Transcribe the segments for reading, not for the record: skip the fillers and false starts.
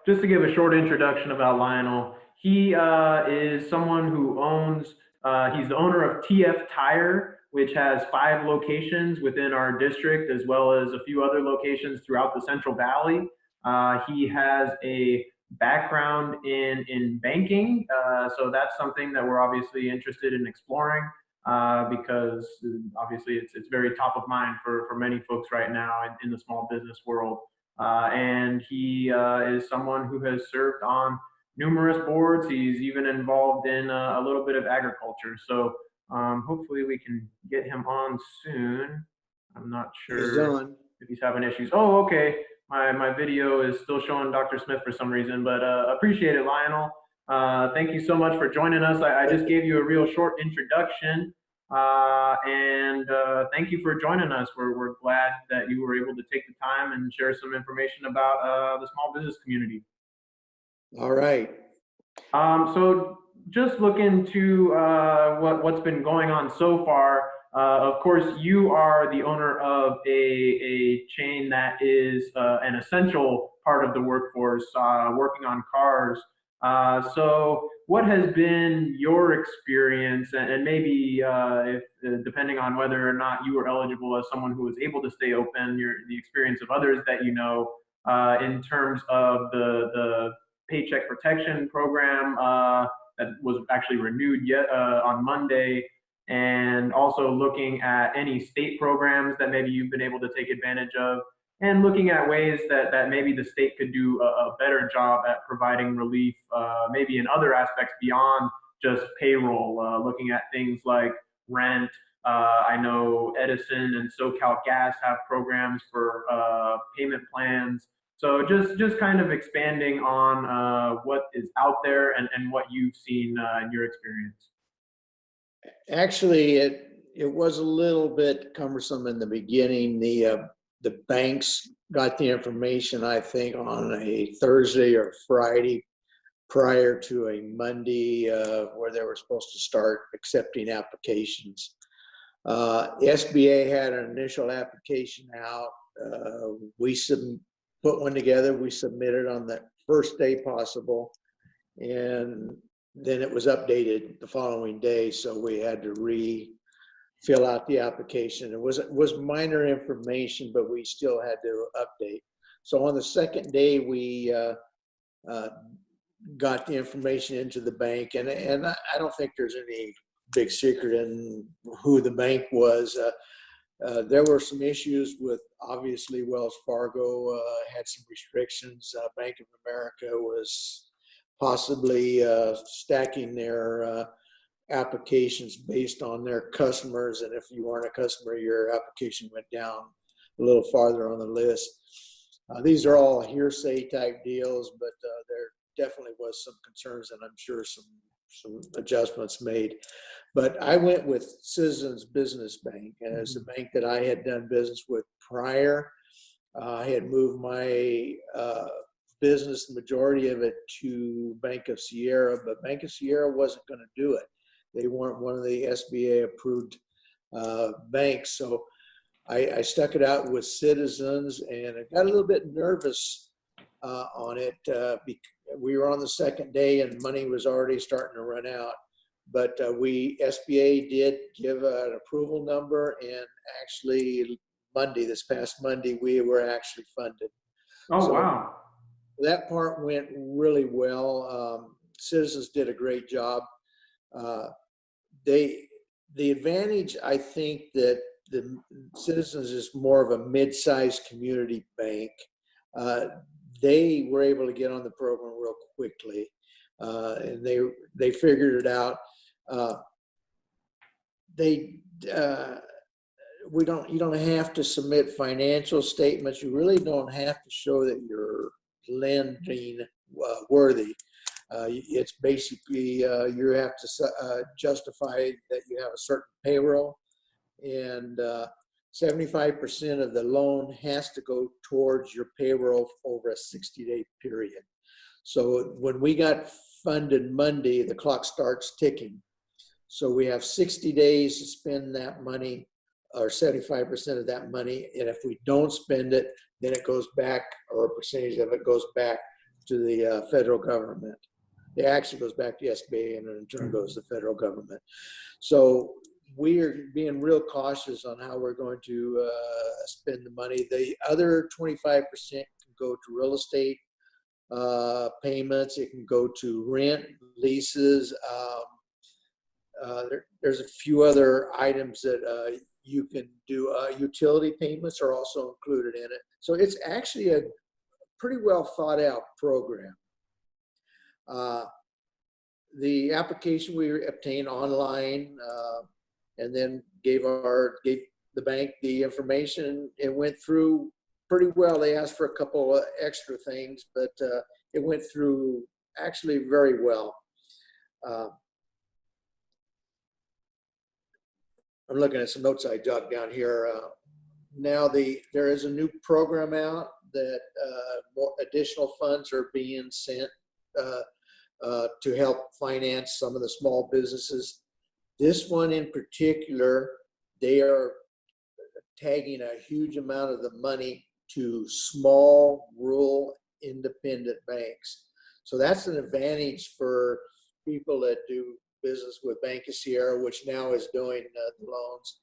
just to give a short introduction about Lionel, he is someone who owns, he's the owner of TF Tire, which has 5 locations within our district, as well as a few other locations throughout the Central Valley. He has a background in banking, so that's something that we're obviously interested in exploring. Because obviously it's very top of mind for many folks right now in the small business world. And he is someone who has served on numerous boards. He's even involved in a little bit of agriculture. So hopefully we can get him on soon. I'm not He's sure on. if he's having issues. Oh, okay. My video is still showing Dr. Smith for some reason, but appreciate it, Lionel. Thank you so much for joining us. I just gave you a real short introduction. And thank you for joining us. We're glad that you were able to take the time and share some information about the small business community. All right. So just look into what's been going on so far. Of course, you are the owner of a chain that is an essential part of the workforce, working on cars. So what has been your experience, and maybe if depending on whether or not you were eligible as someone who was able to stay open, the experience of others that you know in terms of the Paycheck Protection Program that was actually renewed yet on Monday, and also looking at any state programs that maybe you've been able to take advantage of, and looking at ways that maybe the state could do a better job at providing relief, maybe in other aspects beyond just payroll, looking at things like rent. I know Edison and SoCal Gas have programs for payment plans. So just kind of expanding on what is out there and what you've seen in your experience. Actually, it was a little bit cumbersome in the beginning. The banks got the information, I think, on a Thursday or Friday prior to a Monday where they were supposed to start accepting applications. SBA had an initial application out. We put one together. We submitted on the first day possible, and then it was updated the following day. So we had to fill out the application. It was minor information, but we still had to update. So on the second day, we got the information into the bank, and I don't think there's any big secret in who the bank was. There were some issues with, obviously, Wells Fargo had some restrictions. Bank of America was possibly stacking their applications based on their customers, and if you weren't a customer, your application went down a little farther on the list. These are all hearsay type deals, but there definitely was some concerns, and I'm sure some adjustments made. But I went with Citizens Business Bank, and it's a bank that I had done business with prior. I had moved my business, the majority of it, to Bank of Sierra, but Bank of Sierra wasn't going to do it. They weren't one of the SBA approved banks. So I stuck it out with Citizens, and I got a little bit nervous on it. We were on the second day and money was already starting to run out. But SBA did give an approval number, and actually this past Monday, we were actually funded. Oh, so wow. That part went really well. Citizens did a great job. The advantage, I think, that the Citizens is more of a mid-sized community bank. They were able to get on the program real quickly, and they figured it out. You don't have to submit financial statements. You really don't have to show that you're lending worthy. It's basically you have to justify that you have a certain payroll, and 75% of the loan has to go towards your payroll over a 60-day period. So when we got funded Monday, the clock starts ticking. So we have 60 days to spend that money, or 75% of that money. And if we don't spend it, then it goes back, or a percentage of it goes back to the federal government. It actually goes back to the SBA and in turn goes to the federal government. So we are being real cautious on how we're going to spend the money. The other 25% can go to real estate payments. It can go to rent, leases. There's a few other items that you can do. Utility payments are also included in it. So it's actually a pretty well thought out program. The application we obtained online and then gave the bank the information. It went through pretty well. They asked for a couple of extra things, but it went through actually very well. I'm looking at some notes I jotted down here. Now there is a new program out that more additional funds are being sent to help finance some of the small businesses. This one in particular, they are tagging a huge amount of the money to small, rural, independent banks. So that's an advantage for people that do business with Bank of Sierra, which now is doing the loans,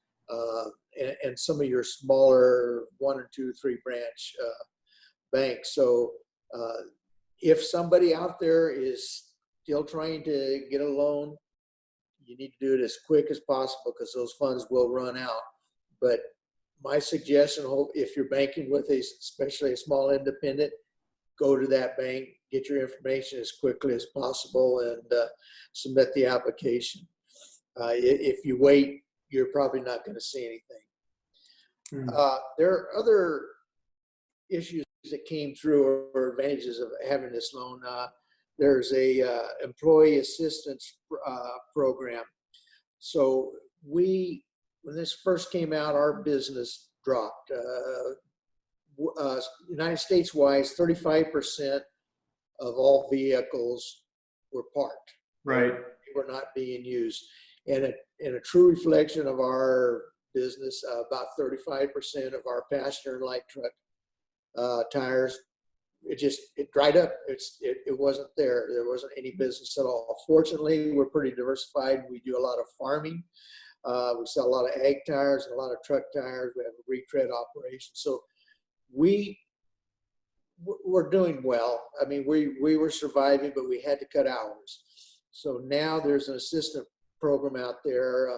and some of your smaller 1 or 2, 3 branch banks. So if somebody out there is still trying to get a loan, you need to do it as quick as possible because those funds will run out. But my suggestion, if you're banking with especially a small independent, go to that bank, get your information as quickly as possible, and submit the application. If you wait, you're probably not going to see anything. There are other issues that came through or advantages of having this loan. There's a employee assistance program. So when this first came out, our business dropped. United States wise, 35% of all vehicles were parked. Right. They were not being used. And in a true reflection of our business, about 35% of our passenger and light truck tires, it dried up. It wasn't there. There wasn't any business at all. Fortunately, we're pretty diversified. We do a lot of farming. We sell a lot of ag tires and a lot of truck tires. We have a retread operation. So we're doing well. I mean, we were surviving, but we had to cut hours. So now there's an assistant program out there.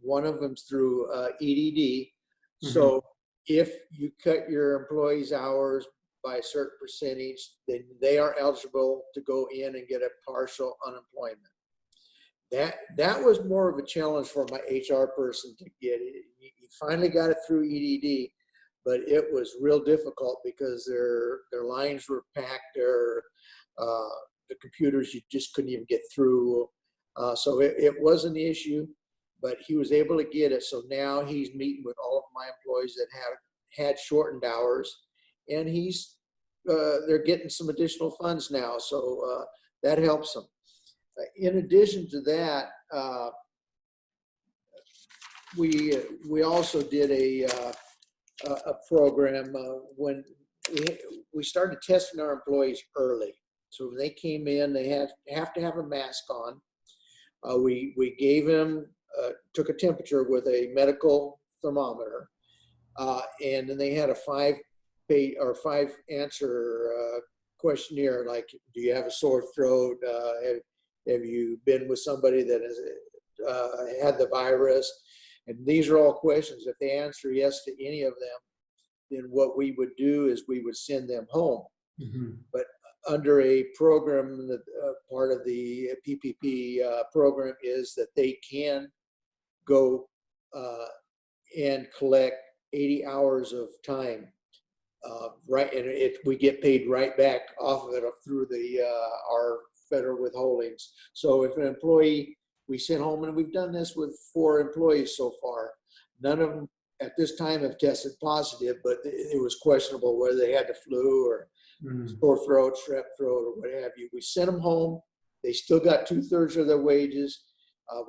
One of them's through EDD. Mm-hmm. So if you cut your employees' hours by a certain percentage, then they are eligible to go in and get a partial unemployment. That was more of a challenge for my HR person to get it. He finally got it through EDD, but it was real difficult because their lines were packed. The computers, you just couldn't even get through. So it was an issue, but he was able to get it. So now he's meeting with all of my employees that have had shortened hours, and they're getting some additional funds now. So that helps them. In addition to that, we also did a program when we started testing our employees early. So when they came in, they have to have a mask on. We gave them, took a temperature with a medical thermometer, and then they had a 5-answer questionnaire, like, do you have a sore throat? Have you been with somebody that has had the virus? And these are all questions. If they answer yes to any of them, then what we would do is we would send them home. Mm-hmm. But under a program that part of the PPP program is that they can go and collect 80 hours of time, right? And we get paid right back off of it through our federal withholdings. So if an employee we sent home, and we've done this with 4 employees so far, none of them at this time have tested positive, but it was questionable whether they had the flu or sore throat, strep throat, or what have you. We sent them home. They still got 2/3 of their wages.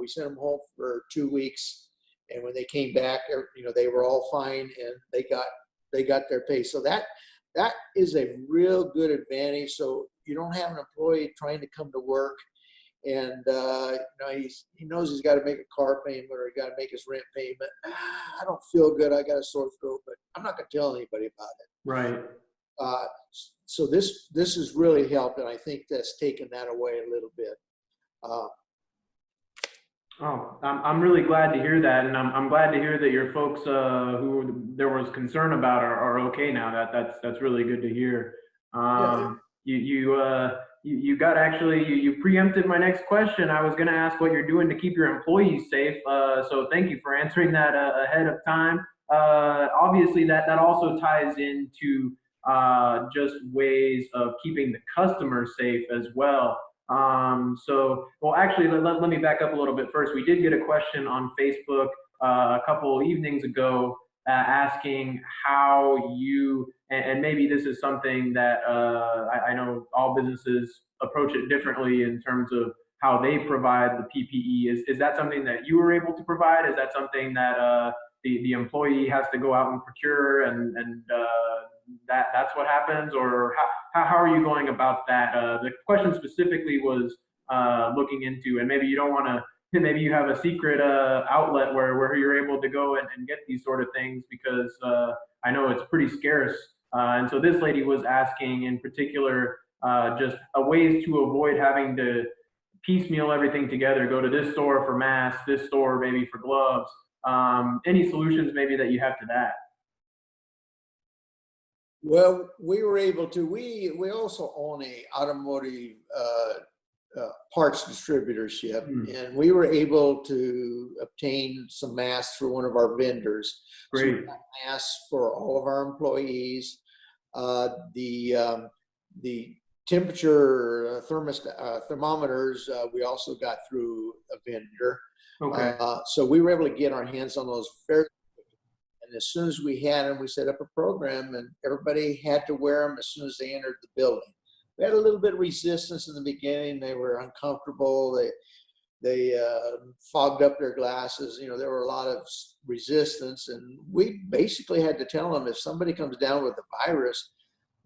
We sent them home for 2 weeks, and when they came back, they were all fine, and they got their pay. So That is a real good advantage. So you don't have an employee trying to come to work and he knows he's got to make a car payment or he got to make his rent payment. I don't feel good. I got a sore throat, but I'm not going to tell anybody about it. Right. Uh, so this has really helped, and I think that's taken that away a little bit. Oh, I'm really glad to hear that, and I'm glad to hear that your folks who there was concern about are okay now. That's really good to hear. Yeah, You got actually you preempted my next question. I was going to ask what you're doing to keep your employees safe. So thank you for answering that ahead of time. Obviously, that also ties into just ways of keeping the customer safe as well. Well, actually, let me back up a little bit first. We did get a question on Facebook a couple evenings ago asking how and maybe this is something that I know all businesses approach it differently in terms of how they provide the PPE. Is that something that you were able to provide? Is that something that the employee has to go out and procure and that's what happens? Or how are you going about that? The question specifically was looking into, and maybe you don't want to, maybe you have a secret outlet where you're able to go and get these sort of things because I know it's pretty scarce. And so this lady was asking in particular just ways to avoid having to piecemeal everything together, go to this store for masks, this store maybe for gloves. Any solutions maybe that you have to that? well, we were able to. We also own a automotive parts distributorship, Hmm, and we were able to obtain some masks for one of our vendors. So we great. got masks for all of our employees. Uh, the the temperature thermometers we also got through a vendor. Okay. So we were able to get our hands on those fairly. And as soon as we had them, we set up a program, and everybody had to wear them as soon as they entered the building. We had a little bit of resistance in the beginning. They were uncomfortable. They fogged up their glasses. There were a lot of resistance, and we basically had to tell them if somebody comes down with the virus,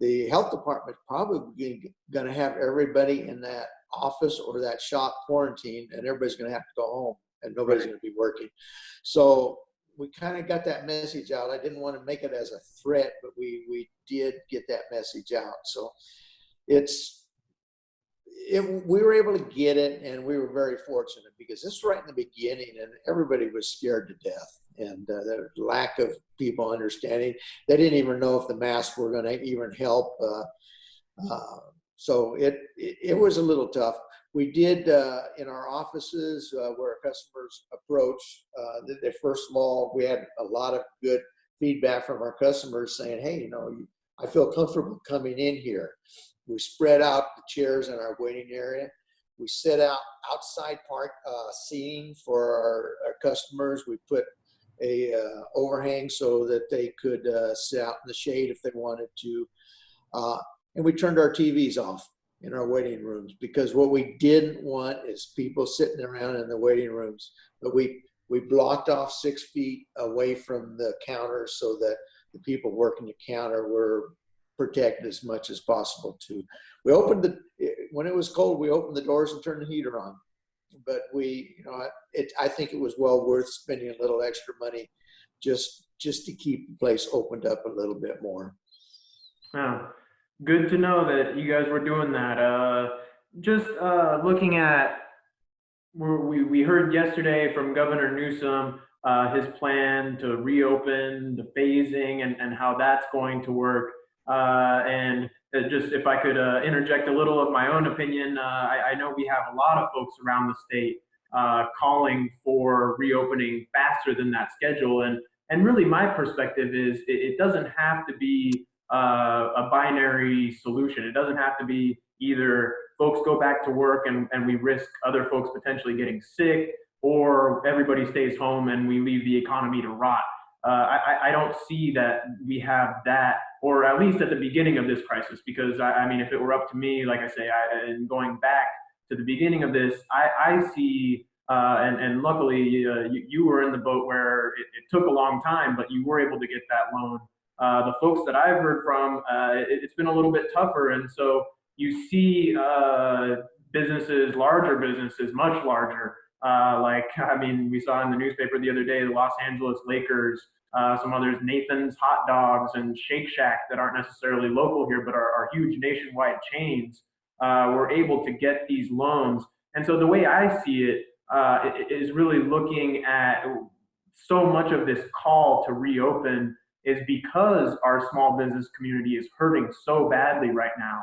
the health department probably going to have everybody in that office or that shop quarantined, and everybody's going to have to go home, and nobody's Right. going to be working. So we kind of got that message out. I didn't want to make it as a threat, but we did get that message out. So it's we were able to get it, and we were very fortunate because this was right in the beginning, and everybody was scared to death, and the lack of people understanding. They didn't even know if the masks were going to even help. So it was a little tough. We did in our offices where customers approach. First of all, we had a lot of good feedback from our customers saying, "Hey, I feel comfortable coming in here." We spread out the chairs in our waiting area. We set out outside park seating for our customers. We put a overhang so that they could sit out in the shade if they wanted to. And we turned our TVs off in our waiting rooms because what we didn't want is people sitting around in the waiting rooms. But we blocked off 6 feet away from the counter so that the people working the counter were protected as much as possible too. When it was cold, we opened the doors and turned the heater on. But I think it was well worth spending a little extra money just to keep the place opened up a little bit more. Yeah. Good to know that you guys were doing that. Just looking at, we heard yesterday from Governor Newsom his plan to reopen the phasing and how that's going to work. And just if I could interject a little of my own opinion, I know we have a lot of folks around the state calling for reopening faster than that schedule. And really, my perspective is it doesn't have to be a binary solution. It doesn't have to be either folks go back to work and we risk other folks potentially getting sick, or everybody stays home and we leave the economy to rot. I don't see that we have that, or at least at the beginning of this crisis, because I mean, if it were up to me, like I say, and going back to the beginning of this, I see, and luckily you were in the boat where it took a long time, but you were able to get that loan the folks that I've heard from, it's been a little bit tougher. And so you see businesses, larger businesses, much larger, like, I mean, we saw in the newspaper the other day, the Los Angeles Lakers, some others, Nathan's Hot Dogs and Shake Shack, that aren't necessarily local here, but are huge nationwide chains, were able to get these loans. And so the way I see it, is really looking at so much of this call to reopen is because our small business community is hurting so badly right now.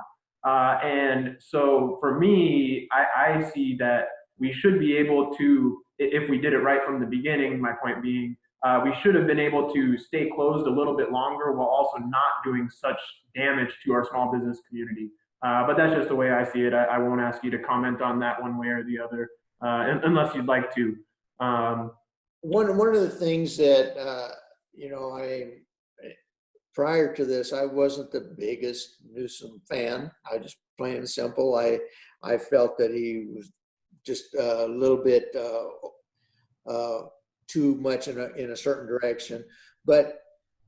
And so for me, I see that we should be able to, if we did it right from the beginning, my point being, we should have been able to stay closed a little bit longer while also not doing such damage to our small business community. But that's just the way I see it. I won't ask you to comment on that one way or the other, unless you'd like to. One of the things that prior to this, I wasn't the biggest Newsom fan. I just plain and simple. I felt that he was just a little bit too much in a certain direction, but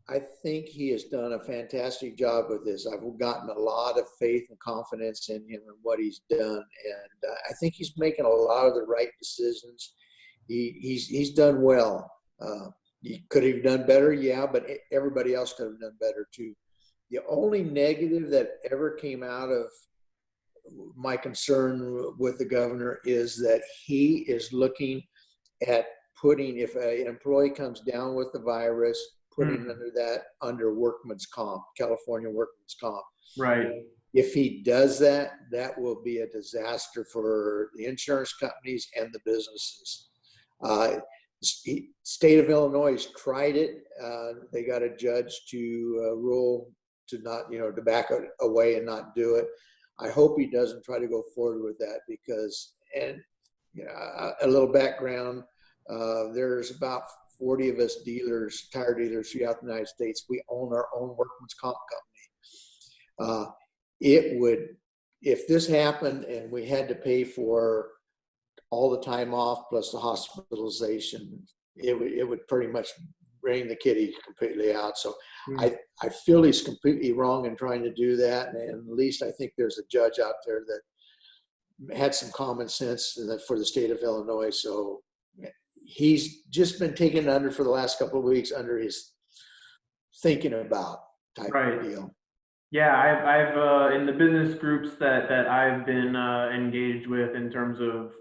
I think he has done a fantastic job with this. I've gotten a lot of faith and confidence in him and what he's done, and I think he's making a lot of the right decisions. He's done well. He could have done better, yeah, but everybody else could have done better too. The only negative that ever came out of my concern with the governor is that he is looking at putting, if an employee comes down with the virus, putting under workman's comp, California workman's comp. Right. If he does that, that will be a disaster for the insurance companies and the businesses. State of Illinois has tried it. They got a judge to rule to not, to back away and not do it. I hope he doesn't try to go forward with that because, and a little background, there's about 40 of us dealers, tire dealers throughout the United States. We own our own workman's comp company. It would, if this happened and we had to pay for all the time off plus the hospitalization, it would pretty much bring the kitty completely out. So I feel he's completely wrong in trying to do that. And at least I think there's a judge out there that had some common sense for the state of Illinois. So he's just been taken under for the last couple of weeks under his thinking about type of deal. Yeah, I've in the business groups that I've been engaged with in terms of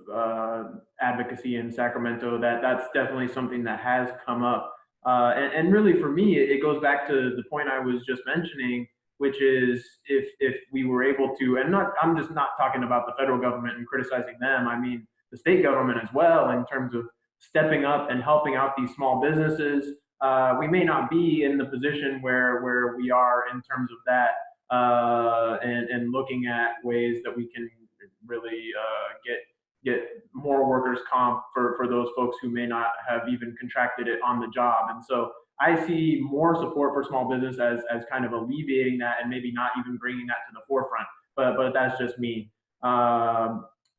advocacy in Sacramento, that's definitely something that has come up. And really for me, it goes back to the point I was just mentioning, which is if we were able to, and I'm just not talking about the federal government and criticizing them. I mean the state government as well in terms of stepping up and helping out these small businesses. We may not be in the position where we are in terms of that, and looking at ways that we can really get more workers' comp for those folks who may not have even contracted it on the job. And so I see more support for small business as kind of alleviating that and maybe not even bringing that to the forefront. But that's just me.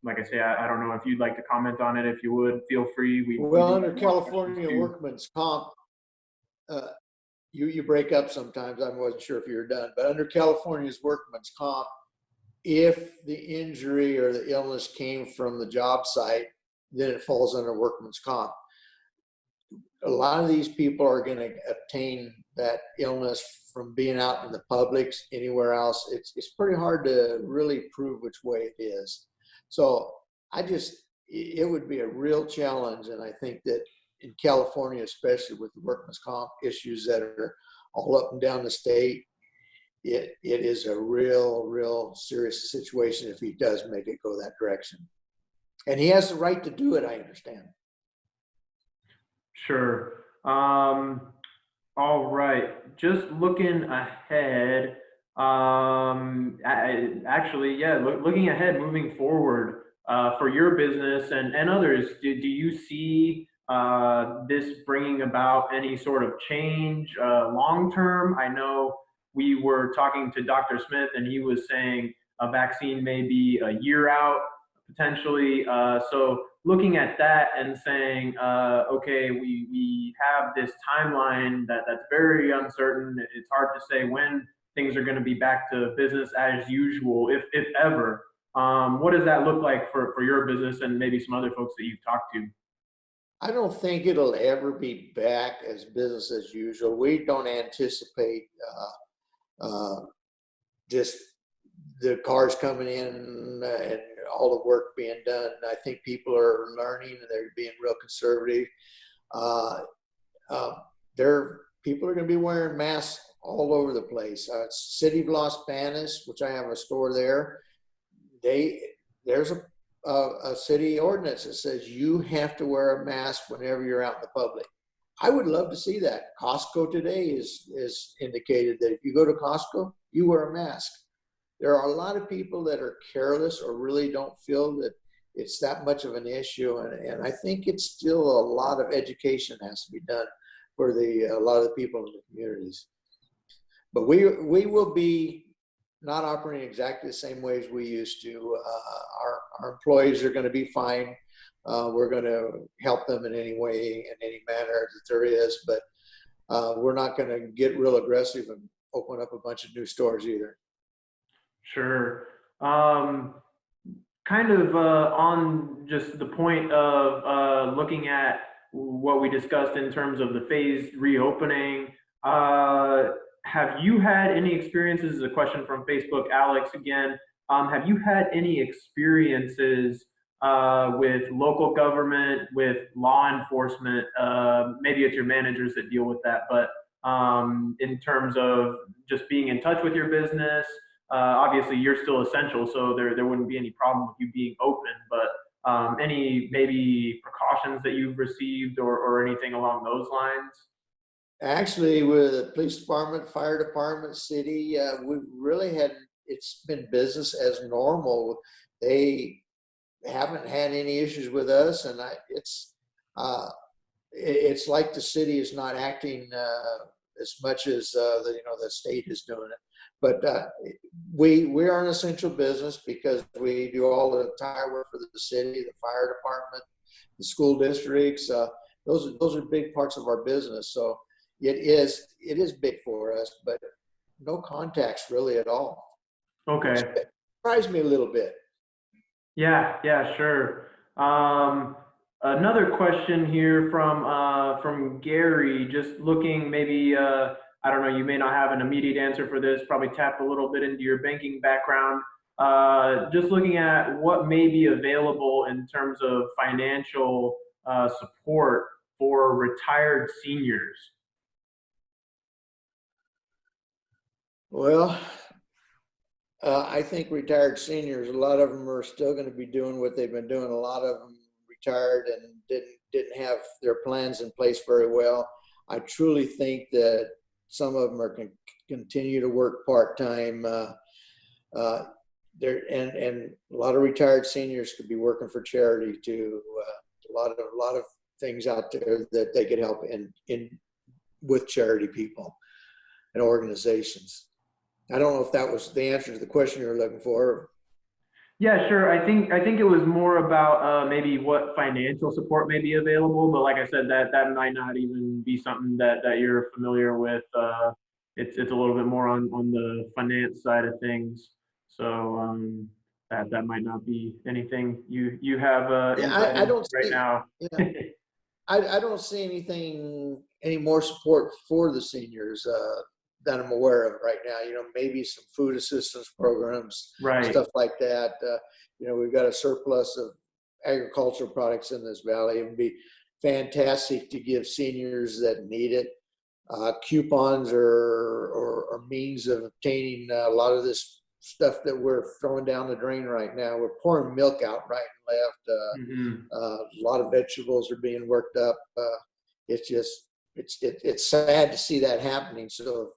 Like I say, I don't know if you'd like to comment on it. If you would, feel free. Well, under California workman's comp, you break up sometimes. I wasn't sure if you were done, but under California's workman's comp, if the injury or the illness came from the job site, then it falls under workman's comp. A lot of these people are going to obtain that illness from being out in the public, anywhere else. It's pretty hard to really prove which way it is. So it would be a real challenge. And I think that in California, especially with the workman's comp issues that are all up and down the state, it is a real serious situation if he does make it go that direction. And he has the right to do it, I understand. Sure. All right. Just looking ahead, looking ahead, moving forward, for your business and others, do you see this bringing about any sort of change long term? I know we were talking to Dr. Smith and he was saying a vaccine may be a year out potentially. So looking at that and saying, okay, we have this timeline that's very uncertain. It's hard to say when things are going to be back to business as usual, if ever. What does that look like for your business and maybe some other folks that you've talked to? I don't think it'll ever be back as business as usual. We don't anticipate just the cars coming in and all the work being done. I think people are learning and they're being real conservative. Uh, uh, People are going to be wearing masks all over the place. City of Los Banos, which I have a store there, there's a city ordinance that says you have to wear a mask whenever you're out in the public. I would love to see that. Costco today is indicated that if you go to Costco, you wear a mask. There are a lot of people that are careless or really don't feel that it's that much of an issue. And I think it's still a lot of education has to be done for a lot of the people in the communities. But we will be not operating exactly the same way as we used to. Our employees are going to be fine. We're going to help them in any way, in any manner that there is, but we're not going to get real aggressive and open up a bunch of new stores either. Sure. Kind of on just the point of looking at what we discussed in terms of the phased reopening, have you had any experiences? This is a question from Facebook, Alex again. Have you had any experiences with local government, with law enforcement? Maybe it's your managers that deal with that, but in terms of just being in touch with your business, obviously you're still essential, so there wouldn't be any problem with you being open, but any maybe precautions that you've received or anything along those lines? Actually, with the police department, fire department, city, we really had, it's been business as normal. They haven't had any issues with us, and it's like the city is not acting as much as the state is doing it. But we are an essential business because we do all the tire work for the city, the fire department, the school districts. Those are big parts of our business. So it is big for us, but no contacts really at all. Okay. It surprised me a little bit. Yeah, sure. Another question here from Gary, just looking maybe I don't know, you may not have an immediate answer for this, probably tap a little bit into your banking background. Just looking at what may be available in terms of financial support for retired seniors. Well, I think retired seniors, a lot of them are still going to be doing what they've been doing. A lot of them retired and didn't have their plans in place very well. I truly think that some of them are going to continue to work part-time. There and a lot of retired seniors could be working for charity too. A lot of things out there that they could help in with charity people and organizations. I don't know if that was the answer to the question you were looking for. Yeah, sure. I think it was more about maybe what financial support may be available, but like I said, that might not even be something that you're familiar with. It's a little bit more on the finance side of things. So that might not be anything you have Yeah, insight I into don't right see. now. Yeah, I don't see any more support for the seniors that I'm aware of right now. Maybe some food assistance programs, Right. stuff like that. We've got a surplus of agricultural products in this valley. It would be fantastic to give seniors that need it coupons or means of obtaining a lot of this stuff that we're throwing down the drain right now. We're pouring milk out right and left. Hmm. A lot of vegetables are being worked up. It's just it's sad to see that happening. So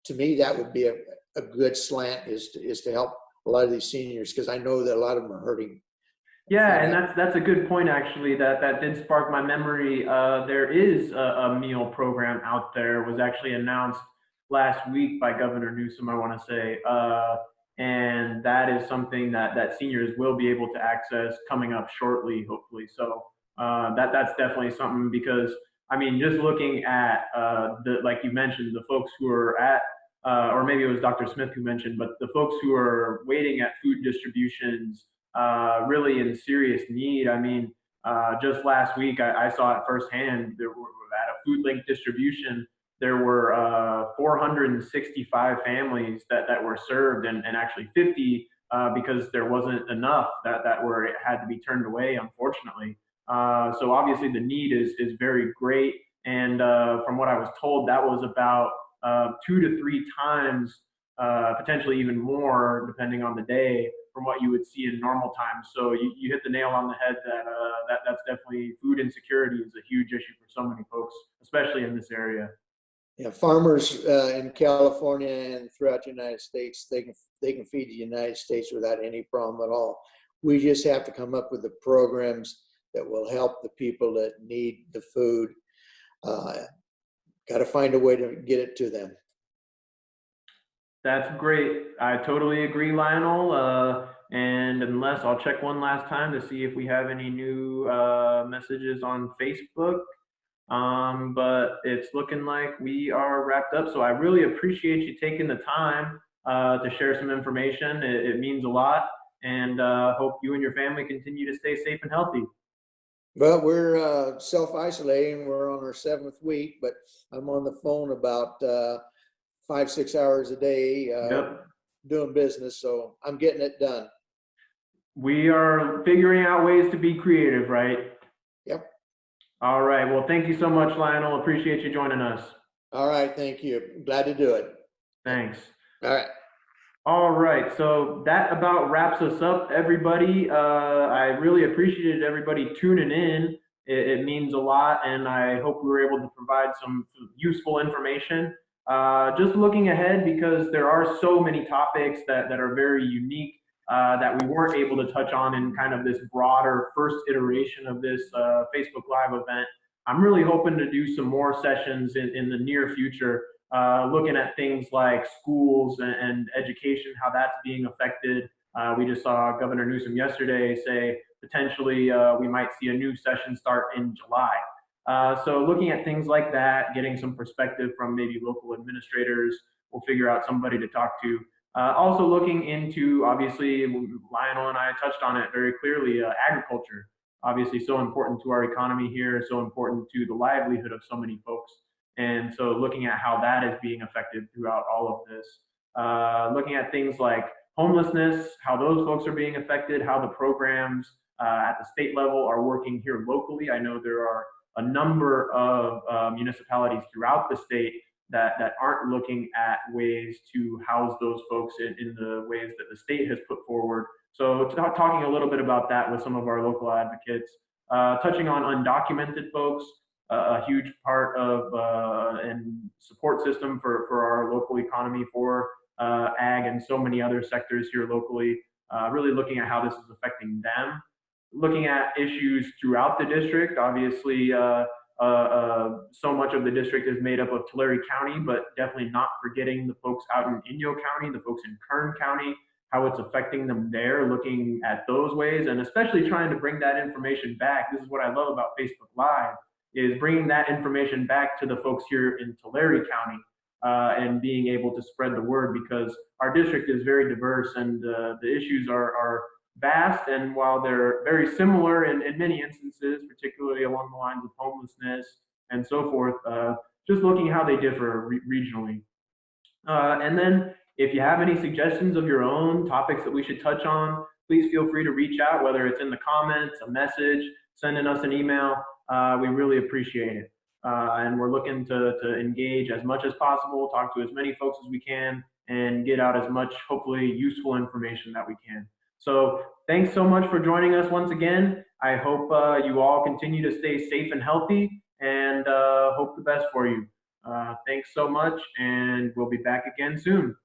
to me, that would be a good slant is to help a lot of these seniors, because I know that a lot of them are hurting. Yeah, and that's a good point actually. That did spark my memory. There is a meal program out there. It was actually announced last week by Governor Newsom, I want to say. and that is something that seniors will be able to access coming up shortly, hopefully. So that's definitely something, because I mean, just looking at the, like you mentioned, the folks who are at or maybe it was Dr. Smith who mentioned, but the folks who are waiting at food distributions, really in serious need. I mean, just last week, I saw it firsthand. There were, at a food link distribution, there were 465 families that were served, and actually 50 because there wasn't enough that were it had to be turned away, unfortunately. So obviously the need is very great, and from what I was told, that was about 2 to 3 times, potentially even more, depending on the day, from what you would see in normal times. So you hit the nail on the head that's definitely, food insecurity is a huge issue for so many folks, especially in this area. Yeah, farmers in California and throughout the United States, they can feed the United States without any problem at all. We just have to come up with the programs that will help the people that need the food. Got to find a way to get it to them. That's great. I totally agree, Lionel. And unless, I'll check one last time to see if we have any new messages on Facebook. But it's looking like we are wrapped up. So I really appreciate you taking the time to share some information. It means a lot. And hope you and your family continue to stay safe and healthy. Well, we're self-isolating. We're on our 7th week, but I'm on the phone about 5-6 hours a day Yep. doing business. So I'm getting it done. We are figuring out ways to be creative, right? Yep. All right. Well, thank you so much, Lionel. Appreciate you joining us. All right. Thank you. Glad to do it. Thanks. All right. All right, so that about wraps us up, everybody. I really appreciated everybody tuning in. It means a lot, and I hope we were able to provide some useful information. Just looking ahead, because there are so many topics that are very unique that we weren't able to touch on in kind of this broader first iteration of this Facebook Live event. I'm really hoping to do some more sessions in the near future, looking at things like schools and education, how that's being affected. We just saw Governor Newsom yesterday say potentially we might see a new session start in July. So looking at things like that, getting some perspective from maybe local administrators, we'll figure out somebody to talk to. Also looking into, obviously, Lionel and I touched on it very clearly, agriculture. Obviously so important to our economy here, so important to the livelihood of so many folks. And so looking at how that is being affected throughout all of this, looking at things like homelessness, how those folks are being affected, how the programs at the state level are working here locally. I know there are a number of municipalities throughout the state that aren't looking at ways to house those folks in the ways that the state has put forward. So talking a little bit about that with some of our local advocates, touching on undocumented folks, a huge part of and support system for our local economy, for ag and so many other sectors here locally, really looking at how this is affecting them. Looking at issues throughout the district, obviously so much of the district is made up of Tulare County, but definitely not forgetting the folks out in Inyo County, the folks in Kern County, how it's affecting them there, looking at those ways, and especially trying to bring that information back. This is what I love about Facebook Live, is bringing that information back to the folks here in Tulare County and being able to spread the word, because our district is very diverse and the issues are vast. And while they're very similar in many instances, particularly along the lines of homelessness and so forth, just looking how they differ regionally. And then if you have any suggestions of your own topics that we should touch on, please feel free to reach out, whether it's in the comments, a message, sending us an email. We really appreciate it. And we're looking to engage as much as possible, talk to as many folks as we can, and get out as much, hopefully, useful information that we can. So thanks so much for joining us once again. I hope you all continue to stay safe and healthy, and hope the best for you. Thanks so much, and we'll be back again soon.